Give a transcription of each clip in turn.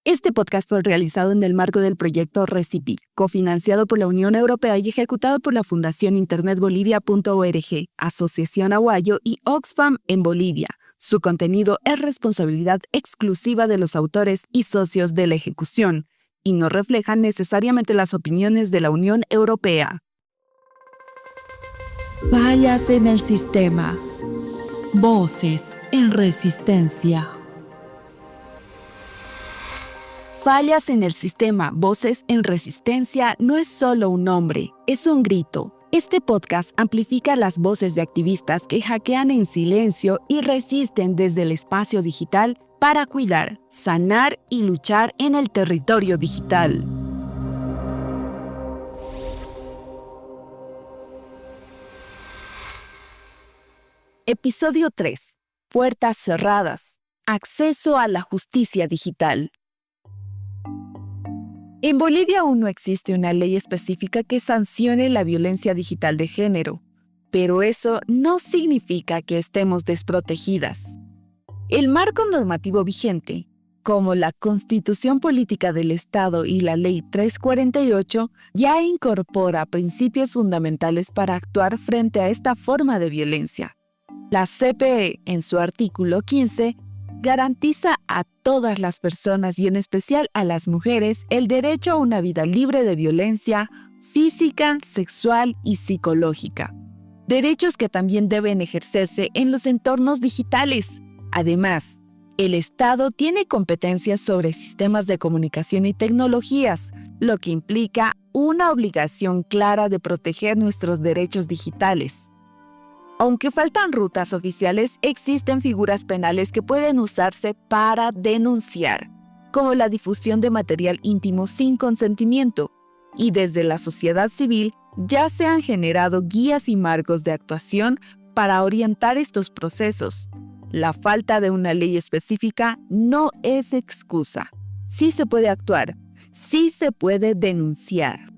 Este podcast fue realizado en el marco del proyecto Recipi, cofinanciado por la Unión Europea y ejecutado por la Fundación internetbolivia.org, Asociación Aguayo y Oxfam en Bolivia. Su contenido es responsabilidad exclusiva de los autores y socios de la ejecución, y no refleja necesariamente las opiniones de la Unión Europea. Fallas en el sistema. Voces en resistencia. Fallas en el sistema, voces en resistencia no es solo un nombre, es un grito. Este podcast amplifica las voces de activistas que hackean en silencio y resisten desde el espacio digital para cuidar, sanar y luchar en el territorio digital. Episodio 3. Puertas cerradas. Acceso a la justicia digital. En Bolivia aún no existe una ley específica que sancione la violencia digital de género, pero eso no significa que estemos desprotegidas. El marco normativo vigente, como la Constitución Política del Estado y la Ley 348, ya incorpora principios fundamentales para actuar frente a esta forma de violencia. La CPE, en su artículo 15, garantiza a todas las personas y en especial a las mujeres el derecho a una vida libre de violencia física, sexual y psicológica. Derechos que también deben ejercerse en los entornos digitales. Además, el Estado tiene competencias sobre sistemas de comunicación y tecnologías, lo que implica una obligación clara de proteger nuestros derechos digitales. Aunque faltan rutas oficiales, existen figuras penales que pueden usarse para denunciar, como la difusión de material íntimo sin consentimiento, y desde la sociedad civil ya se han generado guías y marcos de actuación para orientar estos procesos. La falta de una ley específica no es excusa. Sí se puede actuar, sí se puede denunciar.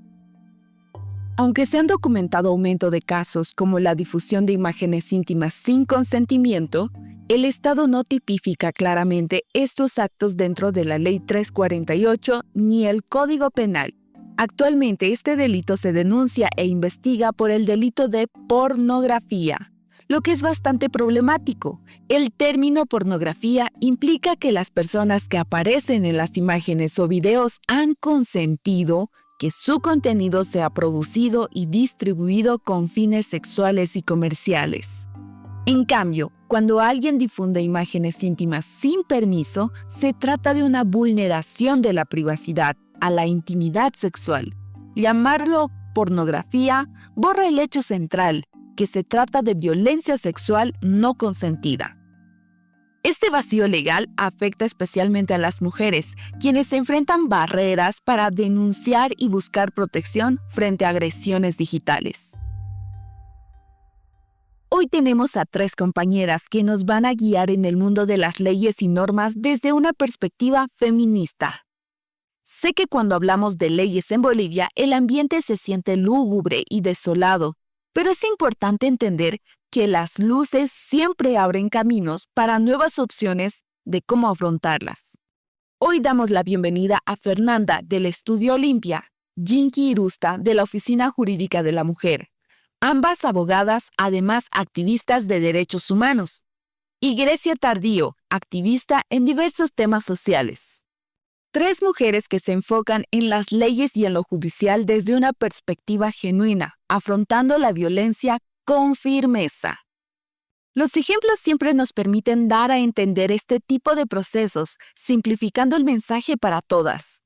Aunque se han documentado aumento de casos como la difusión de imágenes íntimas sin consentimiento, el Estado no tipifica claramente estos actos dentro de la Ley 348 ni el Código Penal. Actualmente este delito se denuncia e investiga por el delito de pornografía, lo que es bastante problemático. El término pornografía implica que las personas que aparecen en las imágenes o videos han consentido que su contenido sea producido y distribuido con fines sexuales y comerciales. En cambio, cuando alguien difunde imágenes íntimas sin permiso, se trata de una vulneración de la privacidad, a la intimidad sexual. Llamarlo pornografía borra el hecho central, que se trata de violencia sexual no consentida. Este vacío legal afecta especialmente a las mujeres, quienes se enfrentan barreras para denunciar y buscar protección frente a agresiones digitales. Hoy tenemos a 3 compañeras que nos van a guiar en el mundo de las leyes y normas desde una perspectiva feminista. Sé que cuando hablamos de leyes en Bolivia, el ambiente se siente lúgubre y desolado, pero es importante entender que las luces siempre abren caminos para nuevas opciones de cómo afrontarlas. Hoy damos la bienvenida a Fernanda del Estudio Olimpia, Jinky Irusta de la Oficina Jurídica de la Mujer, ambas abogadas, además activistas de derechos humanos, y Grecia Tardío, activista en diversos temas sociales. 3 mujeres que se enfocan en las leyes y en lo judicial desde una perspectiva genuina, afrontando la violencia con firmeza. Los ejemplos siempre nos permiten dar a entender este tipo de procesos, simplificando el mensaje para todas.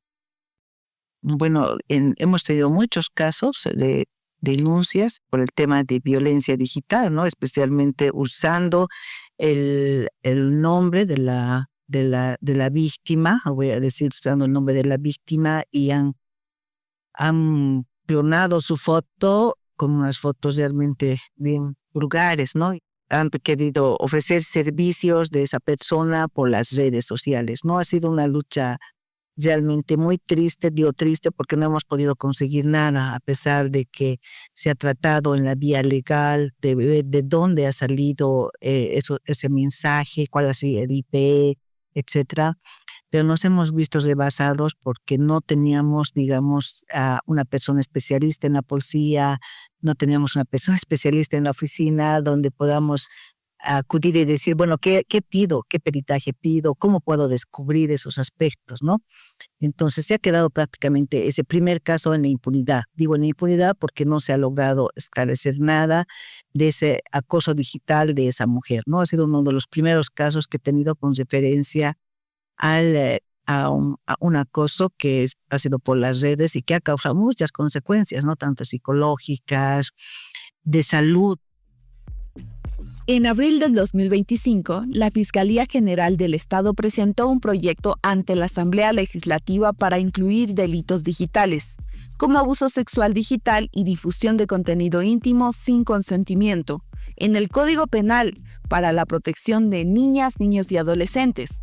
Bueno, hemos tenido muchos casos de denuncias por el tema de violencia digital, ¿no? Especialmente usando el nombre de la víctima, voy a decir usando el nombre de la víctima, y han clonado su foto con unas fotos realmente bien vulgares, ¿no? Han querido ofrecer servicios de esa persona por las redes sociales, ¿no? Ha sido una lucha realmente muy triste, digo triste porque no hemos podido conseguir nada, a pesar de que se ha tratado en la vía legal de ver de dónde ha salido ese mensaje, cuál ha sido el IP, etcétera. pero nos hemos visto rebasados porque no teníamos, digamos, a una persona especialista en la policía, no teníamos una persona especialista en la oficina donde podamos acudir y decir, bueno, ¿qué pido? ¿Qué peritaje pido? ¿Cómo puedo descubrir esos aspectos, no? Entonces se ha quedado prácticamente ese primer caso en la impunidad. Digo en la impunidad porque no se ha logrado esclarecer nada de ese acoso digital de esa mujer, ¿no? Ha sido uno de los primeros casos que he tenido con referencia a un acoso que ha sido por las redes y que ha causado muchas consecuencias, ¿no? Tanto psicológicas, de salud. En abril del 2025, la Fiscalía General del Estado presentó un proyecto ante la Asamblea Legislativa para incluir delitos digitales, como abuso sexual digital y difusión de contenido íntimo sin consentimiento, en el Código Penal para la protección de niñas, niños y adolescentes.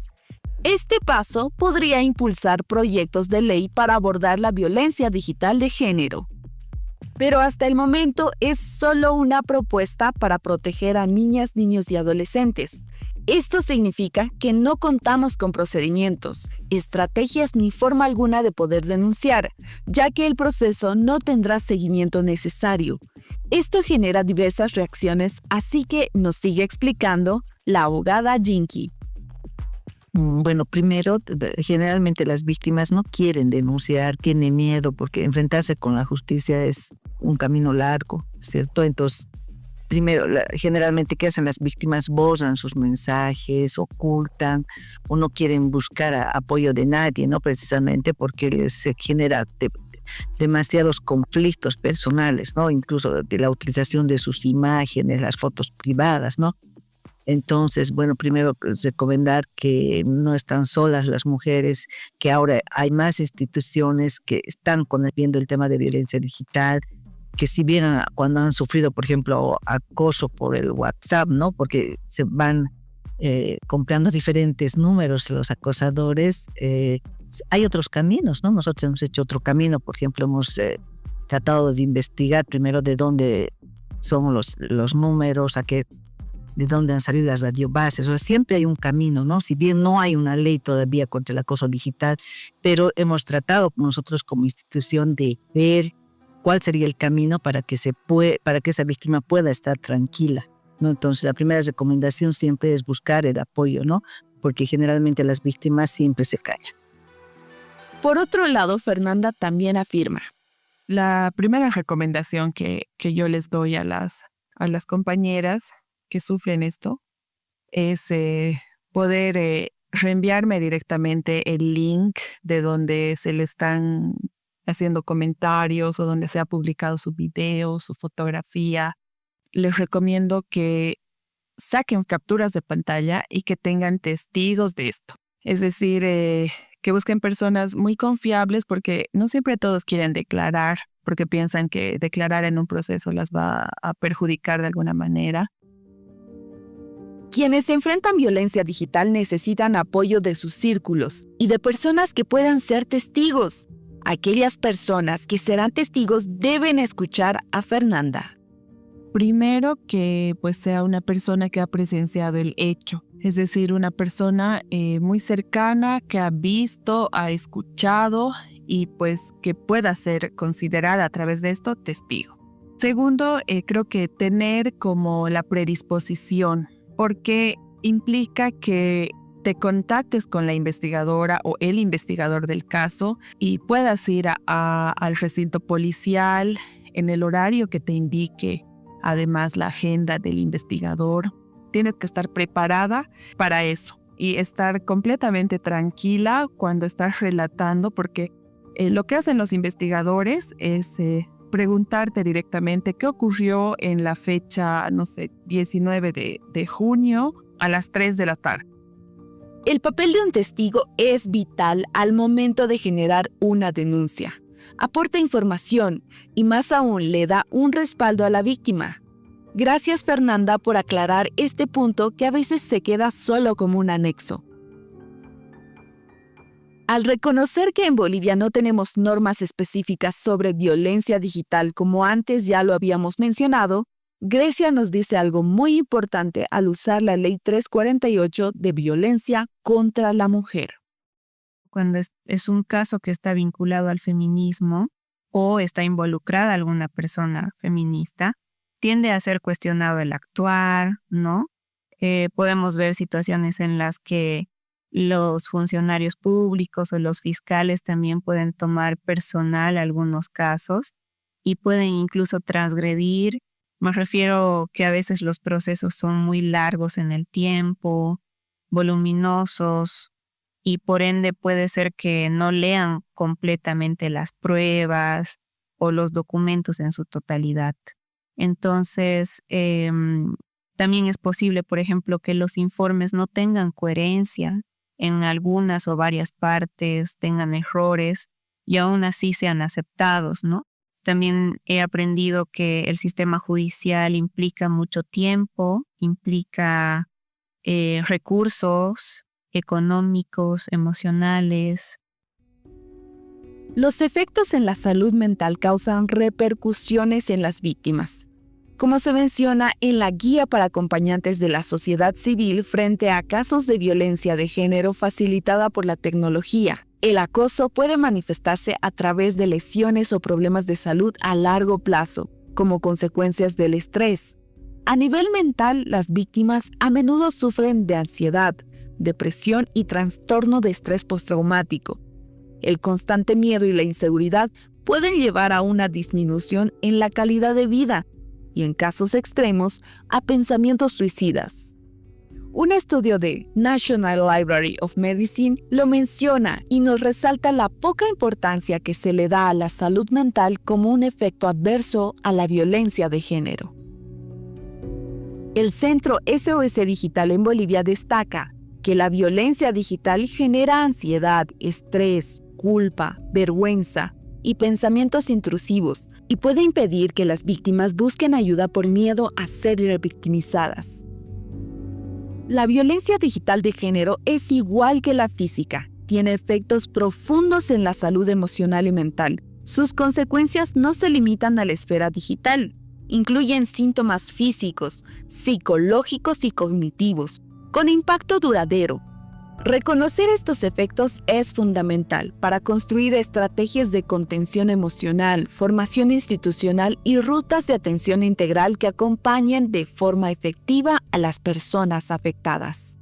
Este paso podría impulsar proyectos de ley para abordar la violencia digital de género. Pero hasta el momento es solo una propuesta para proteger a niñas, niños y adolescentes. Esto significa que no contamos con procedimientos, estrategias ni forma alguna de poder denunciar, ya que el proceso no tendrá seguimiento necesario. Esto genera diversas reacciones, así que nos sigue explicando la abogada Jinky. Bueno, primero, generalmente las víctimas no quieren denunciar, tienen miedo porque enfrentarse con la justicia es un camino largo, ¿cierto? Entonces, primero, generalmente, ¿qué hacen las víctimas? Borran sus mensajes, ocultan o no quieren buscar apoyo de nadie, ¿no? Precisamente porque se genera demasiados conflictos personales, ¿no? Incluso de la utilización de sus imágenes, las fotos privadas, ¿no? Entonces, bueno, primero recomendar que no están solas las mujeres, que ahora hay más instituciones que están viendo el tema de violencia digital, que si bien cuando han sufrido, por ejemplo, acoso por el WhatsApp, ¿no? Porque se van comprando diferentes números los acosadores, hay otros caminos, ¿no? Nosotros hemos hecho otro camino, por ejemplo, hemos tratado de investigar primero de dónde son los números, de dónde han salido las radiobases. O sea, siempre hay un camino, ¿no? Si bien no hay una ley todavía contra el acoso digital, pero hemos tratado nosotros como institución de ver cuál sería el camino para que esa víctima pueda estar tranquila, ¿no? Entonces, la primera recomendación siempre es buscar el apoyo, ¿no? Porque generalmente las víctimas siempre se callan. Por otro lado, Fernanda también afirma: la primera recomendación que yo les doy a las compañeras que sufren esto es poder reenviarme directamente el link de donde se le están haciendo comentarios o donde se ha publicado su video, su fotografía. Les recomiendo que saquen capturas de pantalla y que tengan testigos de esto. Es decir, que busquen personas muy confiables, porque no siempre todos quieren declarar porque piensan que declarar en un proceso las va a perjudicar de alguna manera. Quienes enfrentan violencia digital necesitan apoyo de sus círculos y de personas que puedan ser testigos. Aquellas personas que serán testigos deben escuchar a Fernanda. Primero, que pues sea una persona que ha presenciado el hecho, es decir, una persona muy cercana que ha visto, ha escuchado y pues que pueda ser considerada a través de esto testigo. Segundo, creo que tener como la predisposición, porque implica que te contactes con la investigadora o el investigador del caso y puedas ir al recinto policial en el horario que te indique, además la agenda del investigador. Tienes que estar preparada para eso y estar completamente tranquila cuando estás relatando, porque lo que hacen los investigadores es preguntarte directamente qué ocurrió en la fecha, 19 de junio a las 3 de la tarde. El papel de un testigo es vital al momento de generar una denuncia. Aporta información y más aún le da un respaldo a la víctima. Gracias, Fernanda, por aclarar este punto que a veces se queda solo como un anexo. Al reconocer que en Bolivia no tenemos normas específicas sobre violencia digital como antes ya lo habíamos mencionado, Grecia nos dice algo muy importante al usar la Ley 348 de violencia contra la mujer. cuando es un caso que está vinculado al feminismo o está involucrada alguna persona feminista, tiende a ser cuestionado el actuar, ¿no? Podemos ver situaciones en las que los funcionarios públicos o los fiscales también pueden tomar personal algunos casos y pueden incluso transgredir. Me refiero que a veces los procesos son muy largos en el tiempo, voluminosos, y por ende puede ser que no lean completamente las pruebas o los documentos en su totalidad. Entonces, también es posible, por ejemplo, que los informes no tengan coherencia en algunas o varias partes, tengan errores y aún así sean aceptados, ¿no? También he aprendido que el sistema judicial implica mucho tiempo, implica recursos económicos, emocionales. Los efectos en la salud mental causan repercusiones en las víctimas. Como se menciona en la Guía para Acompañantes de la Sociedad Civil frente a casos de violencia de género facilitada por la tecnología, el acoso puede manifestarse a través de lesiones o problemas de salud a largo plazo, como consecuencias del estrés. A nivel mental, las víctimas a menudo sufren de ansiedad, depresión y trastorno de estrés postraumático. El constante miedo y la inseguridad pueden llevar a una disminución en la calidad de vida y, en casos extremos, a pensamientos suicidas. Un estudio de National Library of Medicine lo menciona y nos resalta la poca importancia que se le da a la salud mental como un efecto adverso a la violencia de género. El Centro SOS Digital en Bolivia destaca que la violencia digital genera ansiedad, estrés, culpa, vergüenza y pensamientos intrusivos y puede impedir que las víctimas busquen ayuda por miedo a ser revictimizadas. La violencia digital de género es igual que la física, tiene efectos profundos en la salud emocional y mental. Sus consecuencias no se limitan a la esfera digital, incluyen síntomas físicos, psicológicos y cognitivos, con impacto duradero. Reconocer estos efectos es fundamental para construir estrategias de contención emocional, formación institucional y rutas de atención integral que acompañen de forma efectiva a las personas afectadas.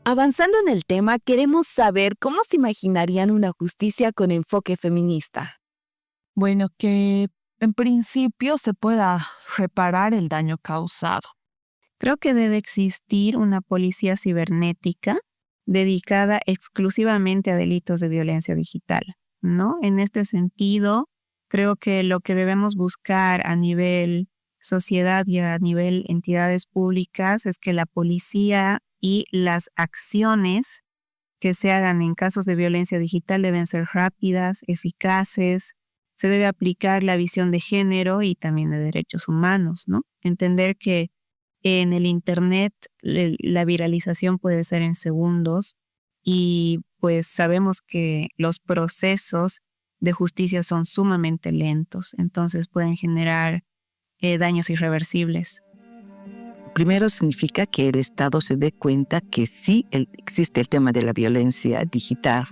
Avanzando en el tema, queremos saber cómo se imaginarían una justicia con enfoque feminista. Bueno, que en principio se pueda reparar el daño causado. Creo que debe existir una policía cibernética dedicada exclusivamente a delitos de violencia digital, ¿no? En este sentido, creo que lo que debemos buscar a nivel sociedad y a nivel entidades públicas es que la policía y las acciones que se hagan en casos de violencia digital deben ser rápidas, eficaces. Se debe aplicar la visión de género y también de derechos humanos, ¿no? Entender que en el Internet la viralización puede ser en segundos y pues sabemos que los procesos de justicia son sumamente lentos, entonces pueden generar daños irreversibles. Primero significa que el Estado se dé cuenta que sí existe el tema de la violencia digital.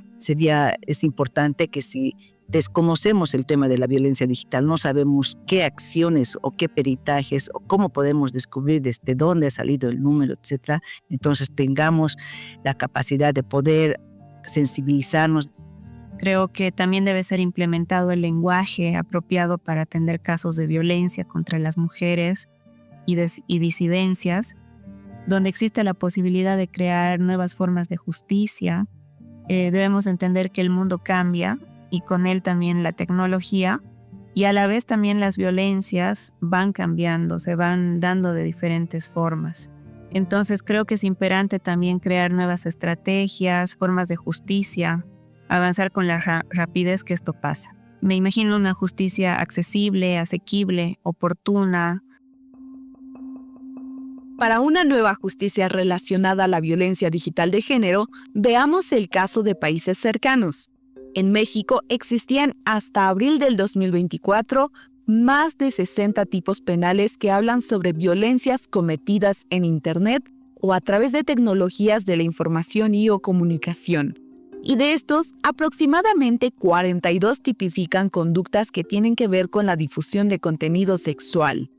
Es importante que si desconocemos el tema de la violencia digital, no sabemos qué acciones o qué peritajes o cómo podemos descubrir desde dónde ha salido el número, etc. Entonces tengamos la capacidad de poder sensibilizarnos. Creo que también debe ser implementado el lenguaje apropiado para atender casos de violencia contra las mujeres y disidencias, donde existe la posibilidad de crear nuevas formas de justicia. Debemos entender que el mundo cambia y con él también la tecnología, y a la vez también las violencias van cambiando, se van dando de diferentes formas. Entonces creo que es imperante también crear nuevas estrategias, formas de justicia, avanzar con la rapidez que esto pasa. Me imagino una justicia accesible, asequible, oportuna. Para una nueva justicia relacionada a la violencia digital de género, veamos el caso de países cercanos. En México existían hasta abril del 2024 más de 60 tipos penales que hablan sobre violencias cometidas en Internet o a través de tecnologías de la información y o comunicación. Y de estos, aproximadamente 42 tipifican conductas que tienen que ver con la difusión de contenido sexual.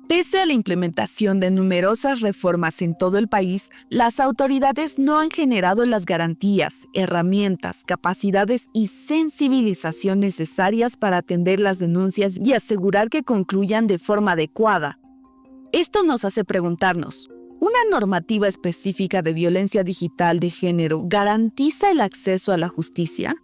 Pese a la implementación de numerosas reformas en todo el país, las autoridades no han generado las garantías, herramientas, capacidades y sensibilización necesarias para atender las denuncias y asegurar que concluyan de forma adecuada. Esto nos hace preguntarnos, ¿una normativa específica de violencia digital de género garantiza el acceso a la justicia?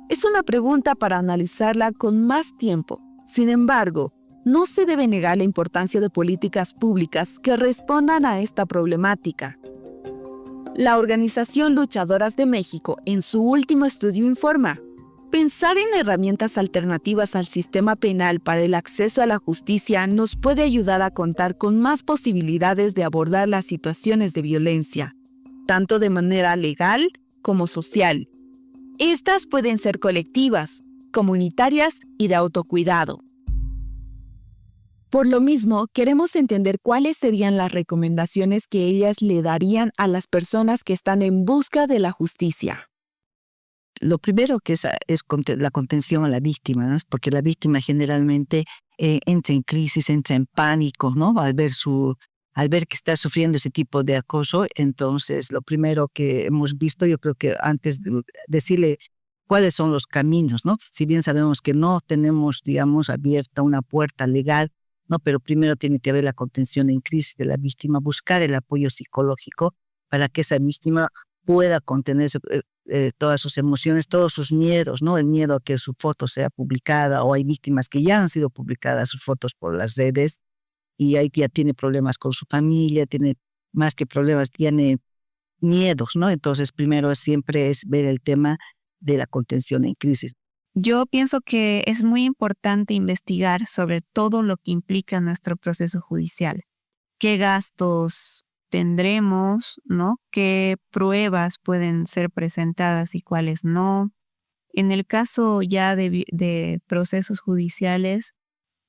Es una pregunta para analizarla con más tiempo. Sin embargo, no se debe negar la importancia de políticas públicas que respondan a esta problemática. La Organización Luchadoras de México, en su último estudio, informa: pensar en herramientas alternativas al sistema penal para el acceso a la justicia nos puede ayudar a contar con más posibilidades de abordar las situaciones de violencia, tanto de manera legal como social. Estas pueden ser colectivas, comunitarias y de autocuidado. Por lo mismo, queremos entender cuáles serían las recomendaciones que ellas le darían a las personas que están en busca de la justicia. Lo primero que es la contención a la víctima, ¿no? Porque la víctima generalmente entra en crisis, entra en pánico, ¿no? Al ver que está sufriendo ese tipo de acoso. Entonces, lo primero que hemos visto, yo creo que antes de decirle cuáles son los caminos, ¿no? Si bien sabemos que no tenemos, digamos, abierta una puerta legal, ¿no? Pero primero tiene que haber la contención en crisis de la víctima, buscar el apoyo psicológico para que esa víctima pueda contener todas sus emociones, todos sus miedos, ¿no? El miedo a que su foto sea publicada, o hay víctimas que ya han sido publicadas sus fotos por las redes y ahí ya tiene problemas con su familia, tiene más que problemas, tiene miedos, ¿no? Entonces primero siempre es ver el tema de la contención en crisis. Yo pienso que es muy importante investigar sobre todo lo que implica nuestro proceso judicial. ¿Qué gastos tendremos, ¿no? ¿Qué pruebas pueden ser presentadas y cuáles no? En el caso ya de procesos judiciales,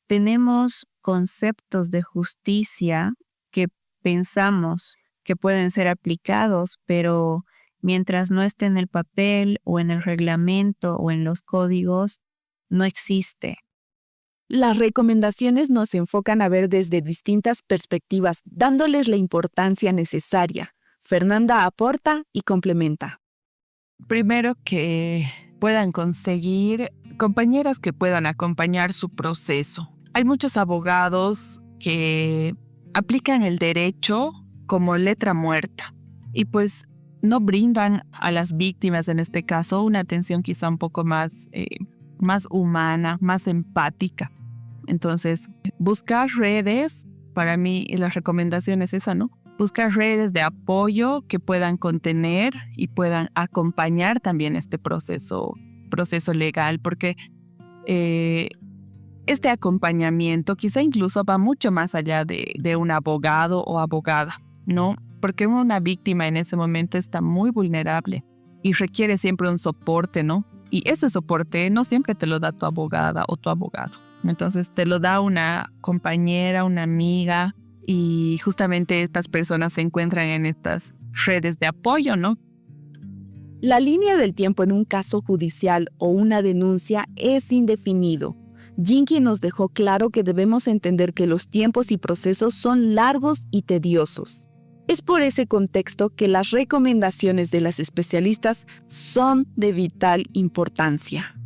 tenemos conceptos de justicia que pensamos que pueden ser aplicados, pero mientras no esté en el papel o en el reglamento o en los códigos, no existe. Las recomendaciones nos enfocan a ver desde distintas perspectivas, dándoles la importancia necesaria. Fernanda aporta y complementa. Primero, que puedan conseguir compañeras que puedan acompañar su proceso. Hay muchos abogados que aplican el derecho como letra muerta y pues no brindan a las víctimas, en este caso, una atención quizá un poco más humana, más empática. Entonces, buscar redes, para mí la recomendación es esa, ¿no? Buscar redes de apoyo que puedan contener y puedan acompañar también este proceso legal, porque este acompañamiento quizá incluso va mucho más allá de un abogado o abogada, ¿no? Porque una víctima en ese momento está muy vulnerable y requiere siempre un soporte, ¿no? Y ese soporte no siempre te lo da tu abogada o tu abogado. Entonces te lo da una compañera, una amiga, y justamente estas personas se encuentran en estas redes de apoyo, ¿no? La línea del tiempo en un caso judicial o una denuncia es indefinido. Jinky nos dejó claro que debemos entender que los tiempos y procesos son largos y tediosos. Es por ese contexto que las recomendaciones de las especialistas son de vital importancia.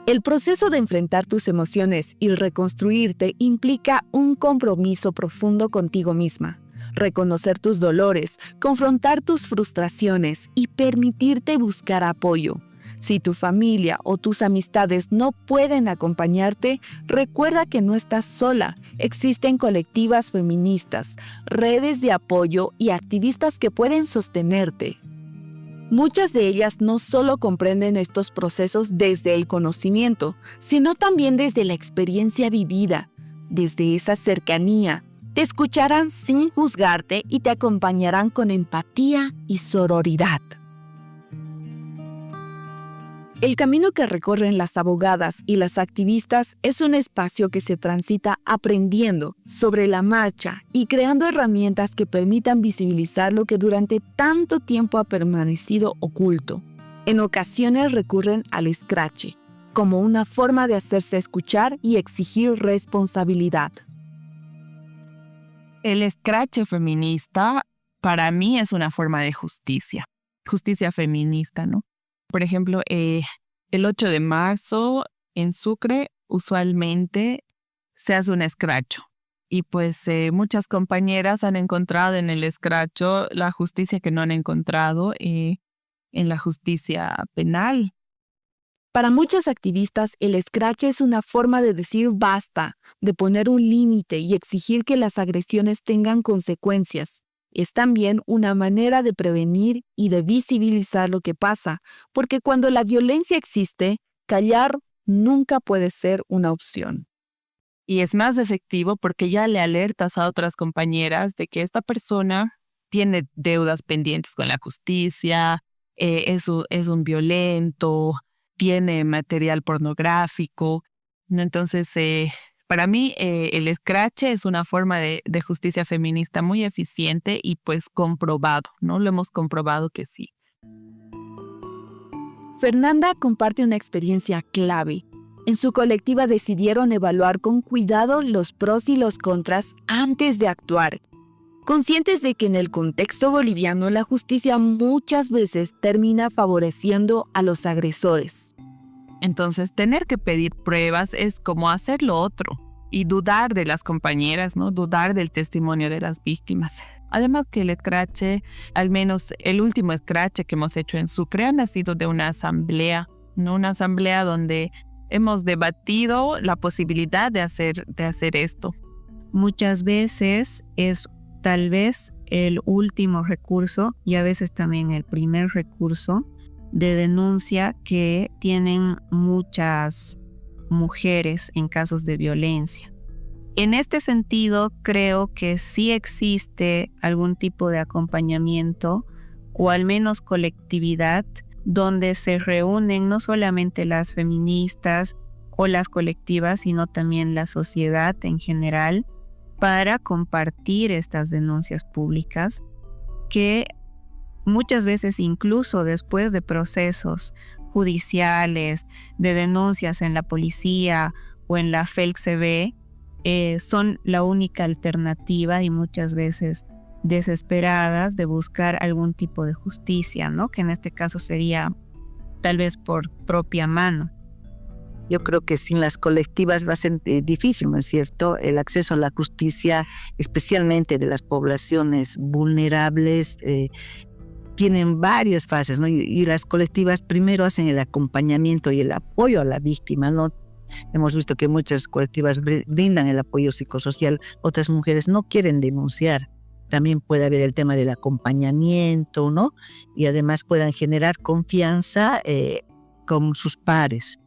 El proceso de enfrentar tus emociones y reconstruirte implica un compromiso profundo contigo misma. Reconocer tus dolores, confrontar tus frustraciones y permitirte buscar apoyo. Si tu familia o tus amistades no pueden acompañarte, recuerda que no estás sola. Existen colectivas feministas, redes de apoyo y activistas que pueden sostenerte. Muchas de ellas no solo comprenden estos procesos desde el conocimiento, sino también desde la experiencia vivida, desde esa cercanía. Te escucharán sin juzgarte y te acompañarán con empatía y sororidad. El camino que recorren las abogadas y las activistas es un espacio que se transita aprendiendo sobre la marcha y creando herramientas que permitan visibilizar lo que durante tanto tiempo ha permanecido oculto. En ocasiones recurren al escrache, como una forma de hacerse escuchar y exigir responsabilidad. El escrache feminista para mí es una forma de justicia feminista, ¿no? Por ejemplo, el 8 de marzo en Sucre usualmente se hace un escracho y pues muchas compañeras han encontrado en el escracho la justicia que no han encontrado en la justicia penal. Para muchas activistas, el escrache es una forma de decir basta, de poner un límite y exigir que las agresiones tengan consecuencias. Es también una manera de prevenir y de visibilizar lo que pasa, porque cuando la violencia existe, callar nunca puede ser una opción. Y es más efectivo porque ya le alertas a otras compañeras de que esta persona tiene deudas pendientes con la justicia, es un violento, tiene material pornográfico. Entonces, para mí, el escrache es una forma de justicia feminista muy eficiente y pues comprobado, ¿no? Lo hemos comprobado que sí. Fernanda comparte una experiencia clave. En su colectiva decidieron evaluar con cuidado los pros y los contras antes de actuar, conscientes de que en el contexto boliviano la justicia muchas veces termina favoreciendo a los agresores. Entonces, tener que pedir pruebas es como hacer lo otro y dudar de las compañeras, ¿no? Dudar del testimonio de las víctimas. Además que el escrache, al menos el último escrache que hemos hecho en Sucre, ha nacido de una asamblea, ¿no? Una asamblea donde hemos debatido la posibilidad de hacer esto. Muchas veces es tal vez el último recurso y a veces también el primer recurso de denuncia que tienen muchas mujeres en casos de violencia. En este sentido, creo que sí existe algún tipo de acompañamiento o al menos colectividad donde se reúnen no solamente las feministas o las colectivas, sino también la sociedad en general para compartir estas denuncias públicas que muchas veces incluso después de procesos judiciales, de denuncias en la policía o en la FELCB, son la única alternativa y muchas veces desesperadas de buscar algún tipo de justicia, ¿no? Que en este caso sería tal vez por propia mano. Yo creo que sin las colectivas va a ser difícil, ¿no es cierto? El acceso a la justicia, especialmente de las poblaciones vulnerables, tienen varias fases, ¿no? Y las colectivas primero hacen el acompañamiento y el apoyo a la víctima, ¿no? Hemos visto que muchas colectivas brindan el apoyo psicosocial, otras mujeres no quieren denunciar. También puede haber el tema del acompañamiento, ¿no? Y además puedan generar confianza con sus pares.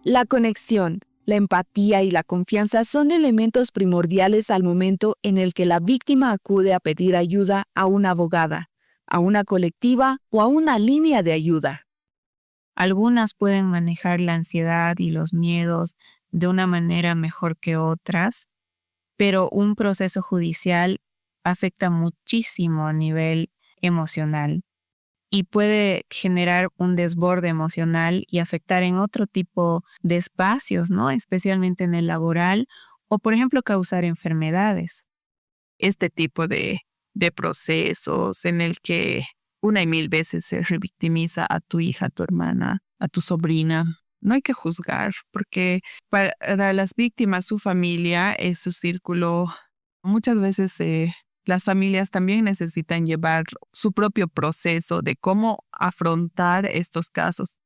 La conexión, la empatía y la confianza son elementos primordiales al momento en el que la víctima acude a pedir ayuda a una abogada, a una colectiva o a una línea de ayuda. Algunas pueden manejar la ansiedad y los miedos de una manera mejor que otras, pero un proceso judicial afecta muchísimo a nivel emocional y puede generar un desborde emocional y afectar en otro tipo de espacios, ¿no? Especialmente en el laboral o, por ejemplo, causar enfermedades. Este tipo de procesos en el que una y mil veces se revictimiza a tu hija, a tu hermana, a tu sobrina. No hay que juzgar, porque para las víctimas, su familia es su círculo. Muchas veces las familias también necesitan llevar su propio proceso de cómo afrontar estos casos.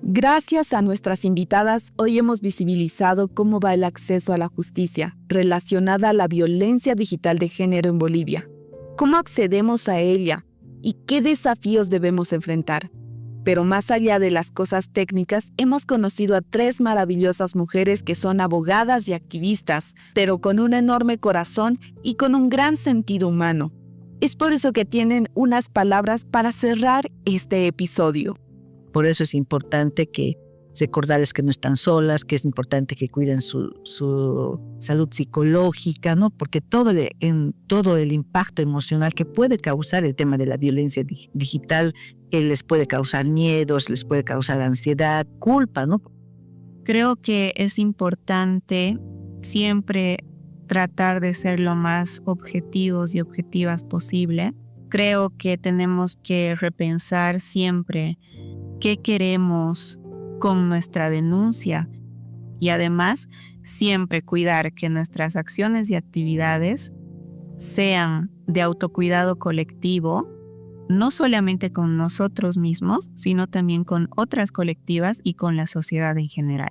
Gracias a nuestras invitadas, hoy hemos visibilizado cómo va el acceso a la justicia relacionada a la violencia digital de género en Bolivia, cómo accedemos a ella y qué desafíos debemos enfrentar. Pero más allá de las cosas técnicas, hemos conocido a 3 maravillosas mujeres que son abogadas y activistas, pero con un enorme corazón y con un gran sentido humano. Es por eso que tienen unas palabras para cerrar este episodio. Por eso es importante que recordarles que no están solas, que es importante que cuiden su salud psicológica, ¿no? Porque todo el impacto emocional que puede causar el tema de la violencia digital, que les puede causar miedos, les puede causar ansiedad, culpa, ¿no? Creo que es importante siempre tratar de ser lo más objetivos y objetivas posible. Creo que tenemos que repensar siempre qué queremos con nuestra denuncia y además siempre cuidar que nuestras acciones y actividades sean de autocuidado colectivo, no solamente con nosotros mismos, sino también con otras colectivas y con la sociedad en general.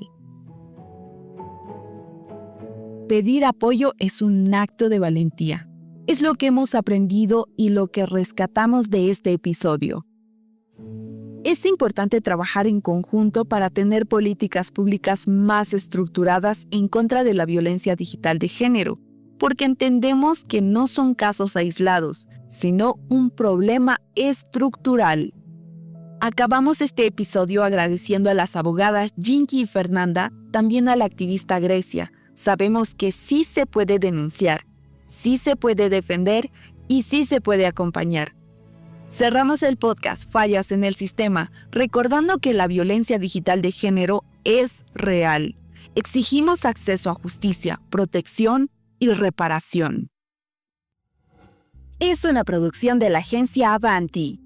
Pedir apoyo es un acto de valentía. Es lo que hemos aprendido y lo que rescatamos de este episodio. Es importante trabajar en conjunto para tener políticas públicas más estructuradas en contra de la violencia digital de género, porque entendemos que no son casos aislados, sino un problema estructural. Acabamos este episodio agradeciendo a las abogadas Jinky y Fernanda, también a la activista Grecia. Sabemos que sí se puede denunciar, sí se puede defender y sí se puede acompañar. Cerramos el podcast Fallas en el Sistema, recordando que la violencia digital de género es real. Exigimos acceso a justicia, protección y reparación. Es una producción de la agencia Avanti.